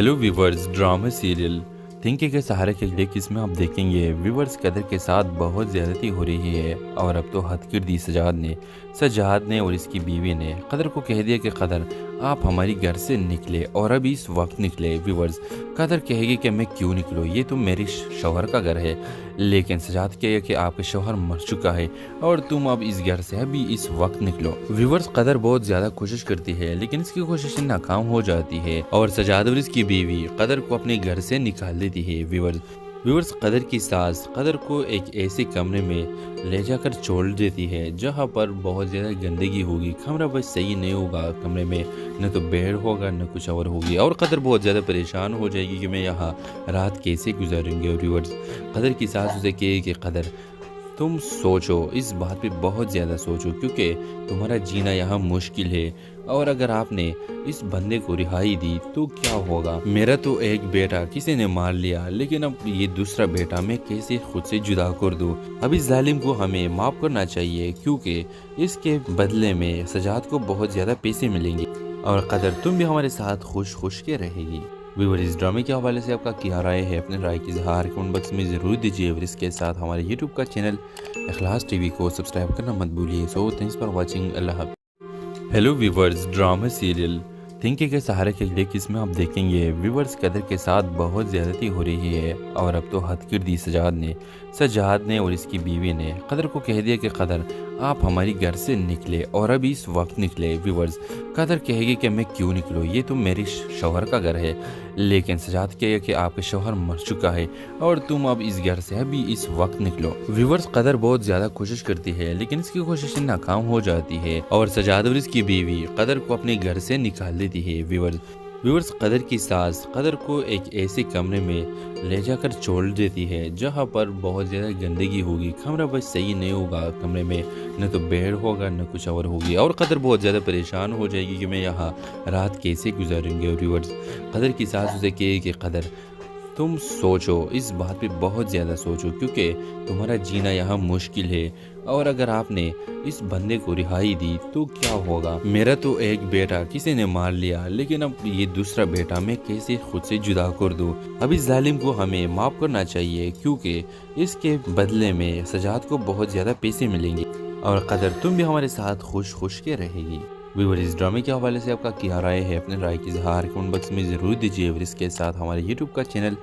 Hello viewers, drama serial थिंके के सहारे के लिए किसमें आप देखेंगे व्यूवर्स कदर के साथ बहुत ज़्यादती हो रही है। और अब तो हद कर दी सजाद ने और इसकी बीवी ने कदर को कह दिया कि कदर आप हमारी घर से निकले और अभी इस वक्त निकले। व्यूवर्स कदर कहेगी कि मैं क्यों निकलूँ, ये तो मेरे शौहर का घर है। लेकिन सजाद कहेगा कि आपके शौहर मर चुका है और तुम अब इस घर से अभी इस वक्त निकलो। व्यूवर्स कदर बहुत ज़्यादा कोशिश करती है लेकिन इसकी कोशिशें नाकाम हो जाती है और सजाद और इसकी बीवी कदर को अपने घर से निकाल देती है। व्यूवर्स कदर की सास कदर को एक ऐसे कमरे में ले जाकर छोड़ देती है जहां पर बहुत ज़्यादा गंदगी होगी। कमरा बस सही नहीं होगा, कमरे में न तो बेड होगा न कुछ और होगी और कदर बहुत ज़्यादा परेशान हो जाएगी कि मैं यहाँ रात कैसे गुजारूंगी। और व्यूवर्स कदर की सास उसे कहे कि कदर तुम सोचो, इस बात पे बहुत ज़्यादा सोचो क्योंकि तुम्हारा जीना यहाँ मुश्किल है और अगर आपने इस बंदे को रिहाई दी तो क्या होगा। मेरा तो एक बेटा किसी ने मार लिया लेकिन अब ये दूसरा बेटा मैं कैसे खुद से जुदा कर दूँ। अब इस जालिम को हमें माफ़ करना चाहिए क्योंकि इसके बदले में सजाद को बहुत ज़्यादा पैसे मिलेंगे और कदर तुम भी हमारे साथ खुश के रहेगी। व्यूअर इस ड्रामे के हवाले से आपका क्या राय है, अपने राय की इजहार कमेंट बॉक्स में ज़रूर दीजिए और इसके साथ हमारे यूट्यूब का चैनल इखलास टीवी को सब्सक्राइब करना मत भूलिए। सो थैंक्स फॉर वाचिंग, अल्लाह हाफ़िज़। हेलो व्यूवर्स, ड्रामा सीरियल थिंके के सहारे के लिए किसमें आप देखेंगे व्यूवर्स कदर के साथ बहुत ज़्यादती हो रही है और अब तो हद कर दी सजाद ने और इसकी बीवी ने कदर को कह दिया कि कदर आप हमारी घर से निकले और अभी इस वक्त निकले। व्यूवर्स कदर कहेगी कि मैं क्यों निकलूँ, ये तो मेरे शौहर का घर है। लेकिन सजाद कहेगा कि आपके शौहर मर चुका है और तुम अब इस घर से अभी इस वक्त निकलो। व्यूवर्स कदर बहुत ज़्यादा कोशिश करती है लेकिन इसकी कोशिशें नाकाम हो जाती है और सजाद और इसकी बीवी कदर को अपने घर से निकाल देती है। व्यूवर्स कदर की सास कदर को एक ऐसे कमरे में ले जाकर छोड़ देती है जहां पर बहुत ज़्यादा गंदगी होगी। कमरा बस सही नहीं होगा, कमरे में न तो बेड होगा न कुछ और होगी और कदर बहुत ज़्यादा परेशान हो जाएगी कि मैं यहाँ रात कैसे गुजारूंगी। और व्यूवर्स कदर की सास उसे कहे कि कदर तुम सोचो, इस बात पे बहुत ज़्यादा सोचो क्योंकि तुम्हारा जीना यहाँ मुश्किल है और अगर आपने इस बंदे को रिहाई दी तो क्या होगा। मेरा तो एक बेटा किसी ने मार लिया लेकिन अब ये दूसरा बेटा मैं कैसे खुद से जुदा कर दूँ। अब इस जालिम को हमें माफ़ करना चाहिए क्योंकि इसके बदले में सजाद को बहुत ज़्यादा पैसे मिलेंगे और कदर तुम भी हमारे साथ खुश के रहेगी। व्यूअर इस ड्रामे के हवाले से आपका क्या राय है, अपने राय की इजहार कमेंट बॉक्स में ज़रूर दीजिए और इसके साथ हमारे यूट्यूब का चैनल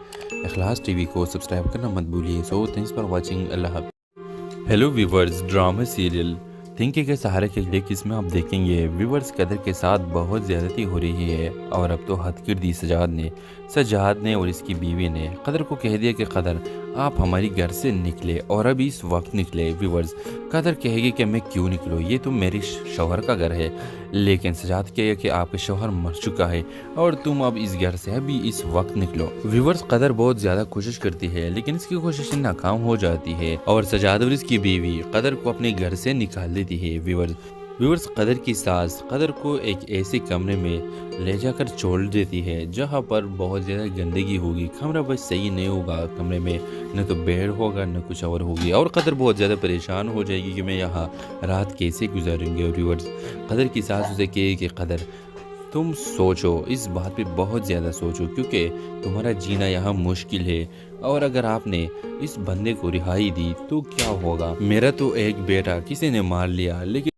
इखलास टीवी को सब्सक्राइब करना मत भूलिए। सो थैंक्स फॉर वाचिंग, अल्लाह हाफ़िज़। हेलो व्यूवर्स, ड्रामा सीरियल थिंके के सहारे के लिए किसमें आप देखेंगे व्यूवर्स कदर के साथ बहुत ज़्यादती हो रही है और अब तो हद कर दी सजाद ने और इसकी बीवी ने कदर को कह दिया कि कदर आप हमारी घर से निकले और अभी इस वक्त निकले। व्यूवर्स कदर कहेगी कि मैं क्यों निकलूँ, ये तो मेरे शौहर का घर है। लेकिन सजाद कहेगा कि आपके शौहर मर चुका है और तुम अब इस घर से अभी इस वक्त निकलो। व्यूवर्स कदर बहुत ज़्यादा कोशिश करती है लेकिन इसकी कोशिशें नाकाम हो जाती है और सजाद और इसकी बीवी कदर को अपने घर से निकाल देती है। व्यूवर्स कदर की सास कदर को एक ऐसे कमरे में ले जाकर छोड़ देती है जहां पर बहुत ज़्यादा गंदगी होगी। कमरा बस सही नहीं होगा, कमरे में न तो बेड होगा न कुछ और होगी और कदर बहुत ज़्यादा परेशान हो जाएगी कि मैं यहाँ रात कैसे गुजारूंगी। और व्यूवर्स कदर की सास उसे कहे कि कदर तुम सोचो, इस बात पे बहुत ज़्यादा सोचो क्योंकि तुम्हारा जीना यहाँ मुश्किल है और अगर आपने इस बंदे को रिहाई दी तो क्या होगा। मेरा तो एक बेटा किसी ने मार लिया लेकिन